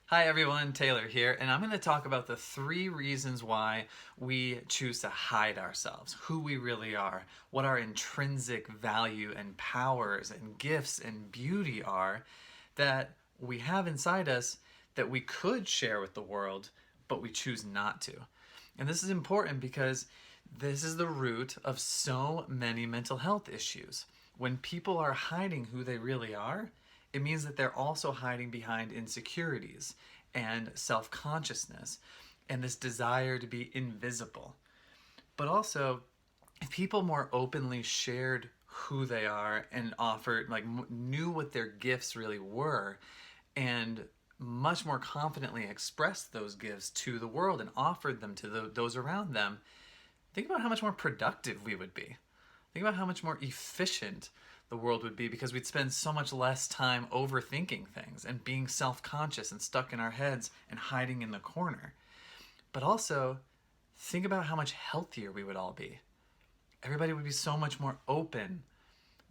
Hi everyone, Taylor here, and I'm going to talk about the 3 reasons why we choose to hide ourselves, who we really are, what our intrinsic value and powers and gifts and beauty are that we have inside us that we could share with the world, but we choose not to. And this is important because this is the root of so many mental health issues. When people are hiding who they really are, it means that they're also hiding behind insecurities and self-consciousness and this desire to be invisible. But also, if people more openly shared who they are and offered, knew what their gifts really were, and much more confidently expressed those gifts to the world and offered them to those around them, think about how much more productive we would be. Think about how much more efficient the world would be because we'd spend so much less time overthinking things and being self-conscious and stuck in our heads and hiding in the corner. But also, think about how much healthier we would all be. Everybody would be so much more open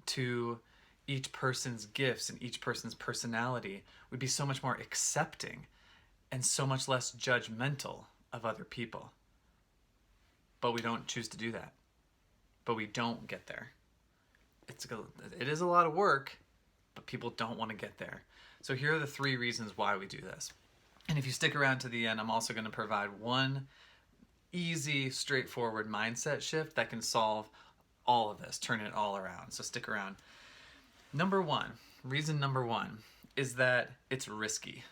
to each person's gifts and each person's personality. We'd be so much more accepting and so much less judgmental of other people. But we don't choose to do that. But we don't get there. It is a lot of work, but people don't want to get there. So here are the 3 reasons why we do this. And if you stick around to the end, I'm also going to provide one easy, straightforward mindset shift that can solve all of this, turn it all around. So stick around. Reason number one is that it's risky.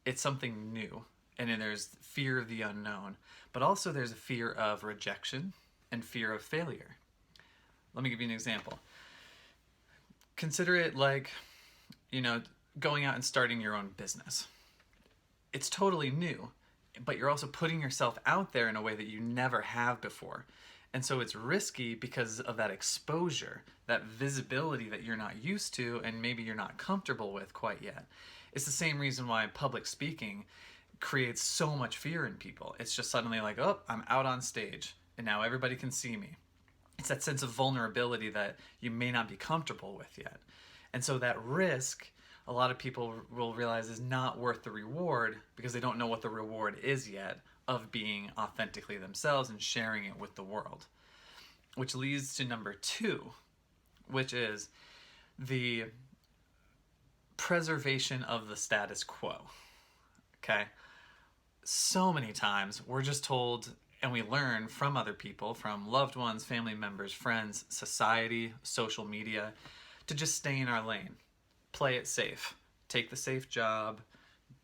It's something new, and then there's fear of the unknown, but also there's a fear of rejection and fear of failure. Let me give you an example. Consider it like, going out and starting your own business. It's totally new, but you're also putting yourself out there in a way that you never have before. And so it's risky because of that exposure, that visibility that you're not used to and maybe you're not comfortable with quite yet. It's the same reason why public speaking creates so much fear in people. It's just suddenly like, oh, I'm out on stage and now everybody can see me. It's that sense of vulnerability that you may not be comfortable with yet. And so that risk, a lot of people will realize is not worth the reward because they don't know what the reward is yet of being authentically themselves and sharing it with the world. Which leads to number 2, which is the preservation of the status quo. Okay? So many times we're just told, and we learn from other people, from loved ones, family members, friends, society, social media, to just stay in our lane. Play it safe. Take the safe job.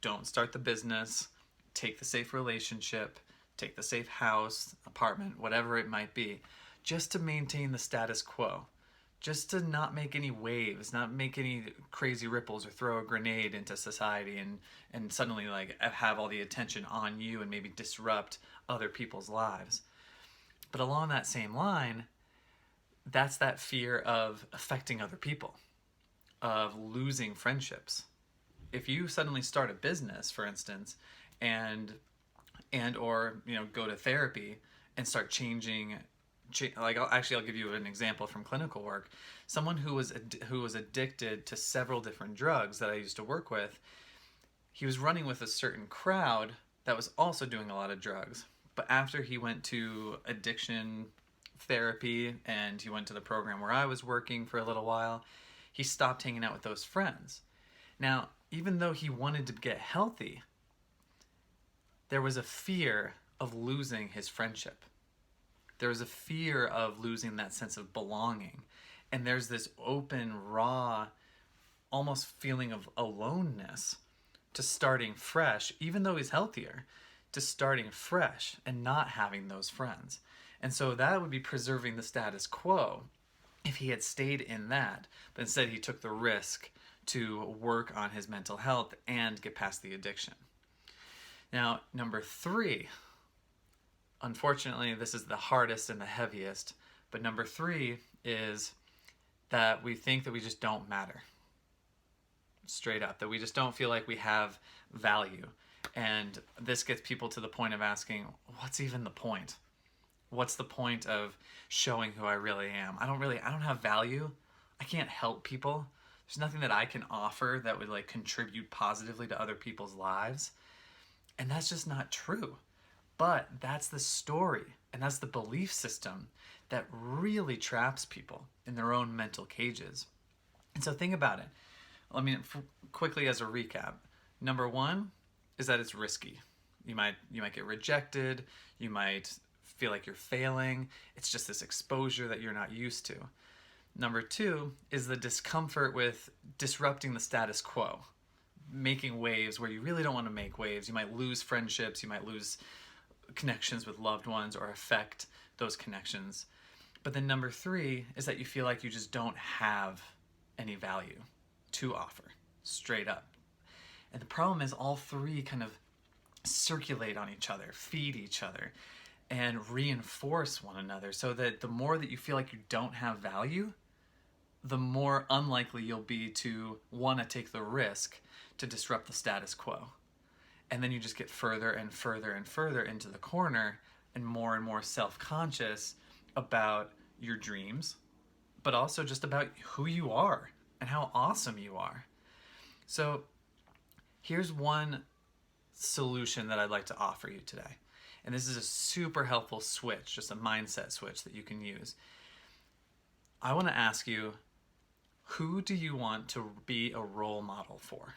Don't start the business. Take the safe relationship. Take the safe house, apartment, whatever it might be, just to maintain the status quo. Just to not make any waves, not make any crazy ripples or throw a grenade into society and suddenly have all the attention on you and maybe disrupt other people's lives. But along that same line, that's that fear of affecting other people, of losing friendships. If you suddenly start a business, for instance, or go to therapy and start changing, I'll give you an example from clinical work. Someone who was addicted to several different drugs that I used to work with, he was running with a certain crowd that was also doing a lot of drugs. But after he went to addiction therapy and he went to the program where I was working for a little while, he stopped hanging out with those friends. Now, even though he wanted to get healthy, there was a fear of losing his friendship. There was a fear of losing that sense of belonging. And there's this open, raw, almost feeling of aloneness to starting fresh, even though he's healthier, to starting fresh and not having those friends. And so that would be preserving the status quo if he had stayed in that, but instead he took the risk to work on his mental health and get past the addiction. Now, number 3, unfortunately, this is the hardest and the heaviest, but number 3 is that we think that we just don't matter. Straight up, that we just don't feel like we have value. And this gets people to the point of asking, what's even the point? What's the point of showing who I really am? I don't have value. I can't help people. There's nothing that I can offer that would like contribute positively to other people's lives. And that's just not true. But that's the story and that's the belief system that really traps people in their own mental cages. And so think about it. I mean, quickly as a recap, number one is that it's risky. You might get rejected. You might feel like you're failing. It's just this exposure that you're not used to. Number two is the discomfort with disrupting the status quo, making waves where you really don't want to make waves. You might lose friendships. You might lose connections with loved ones or affect those connections. But then number three is that you feel like you just don't have any value to offer, straight up. And the problem is all three kind of circulate on each other, feed each other, and reinforce one another, so that the more that you feel like you don't have value, the more unlikely you'll be to want to take the risk to disrupt the status quo. And then you just get further and further and further into the corner and more self-conscious about your dreams, but also just about who you are and how awesome you are. So here's one solution that I'd like to offer you today. And this is a super helpful switch, just a mindset switch that you can use. I want to ask you, who do you want to be a role model for?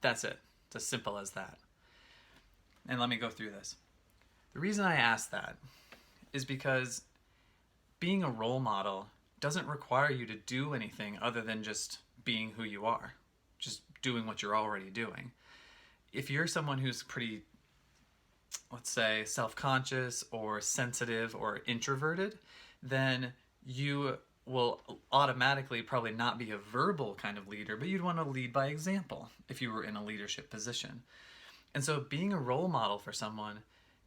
That's it. It's as simple as that. And let me go through this. The reason I ask that is because being a role model doesn't require you to do anything other than just being who you are, just doing what you're already doing. If you're someone who's pretty, let's say, self-conscious or sensitive or introverted, then you will automatically probably not be a verbal kind of leader, but you'd want to lead by example if you were in a leadership position. And so being a role model for someone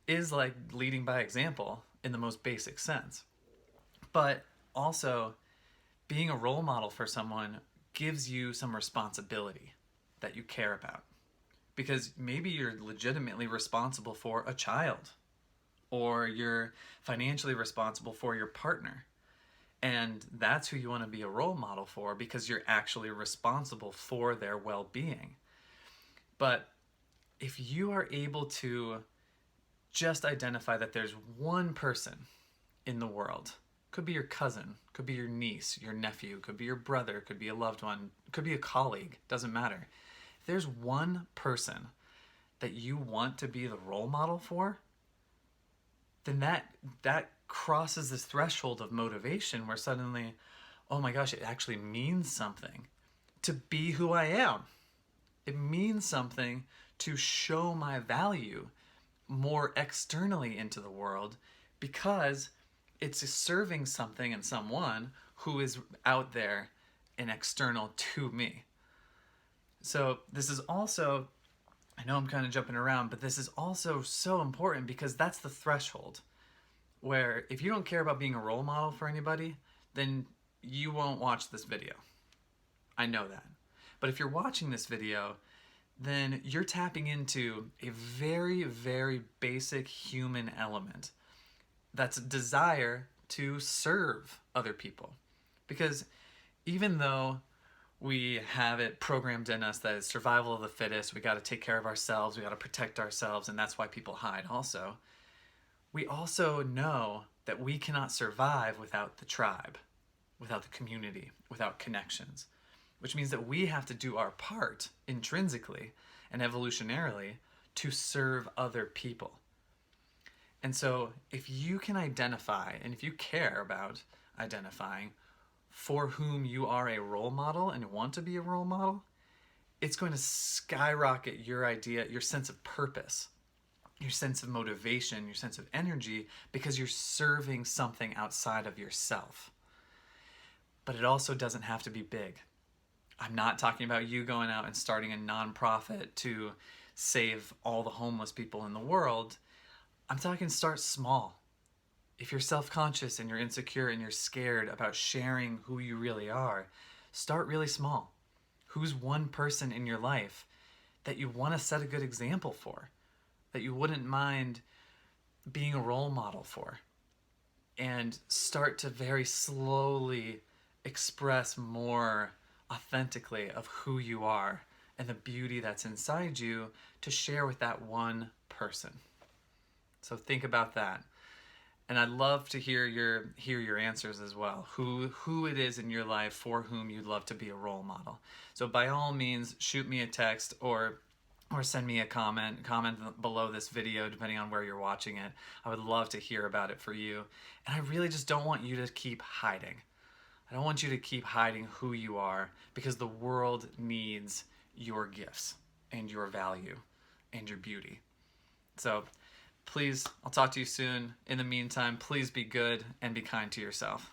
is like leading by example in the most basic sense. But also, being a role model for someone gives you some responsibility that you care about. Because maybe you're legitimately responsible for a child, or you're financially responsible for your partner. And that's who you want to be a role model for, because you're actually responsible for their well-being. But if you are able to just identify that there's one person in the world, could be your cousin, could be your niece, your nephew, could be your brother, could be a loved one, could be a colleague, doesn't matter. If there's one person that you want to be the role model for, then that crosses this threshold of motivation where suddenly, oh my gosh, it actually means something to be who I am. It means something to show my value more externally into the world, because it's serving something and someone who is out there and external to me. So this is also, I know I'm kind of jumping around, but this is also so important, because that's the threshold where if you don't care about being a role model for anybody, then you won't watch this video. I know that. But if you're watching this video, then you're tapping into a very, very basic human element. That's a desire to serve other people. Because even though we have it programmed in us that it's survival of the fittest, we got to take care of ourselves, we got to protect ourselves, and that's why people hide also, we also know that we cannot survive without the tribe, without the community, without connections, which means that we have to do our part intrinsically and evolutionarily to serve other people. And so if you can identify, and if you care about identifying for whom you are a role model and want to be a role model, it's going to skyrocket your sense of purpose, your sense of motivation, your sense of energy, because you're serving something outside of yourself. But it also doesn't have to be big. I'm not talking about you going out and starting a nonprofit to save all the homeless people in the world. I'm talking start small. If you're self-conscious and you're insecure and you're scared about sharing who you really are, start really small. Who's one person in your life that you want to set a good example for, that you wouldn't mind being a role model for? And start to very slowly express more authentically of who you are and the beauty that's inside you to share with that one person. So think about that. And I'd love to hear your answers as well. Who it is in your life for whom you'd love to be a role model. So by all means, shoot me a text or send me a comment below this video, depending on where you're watching it. I would love to hear about it for you. And I really just don't want you to keep hiding. I don't want you to keep hiding who you are, because the world needs your gifts and your value and your beauty. So please, I'll talk to you soon. In the meantime, please be good and be kind to yourself.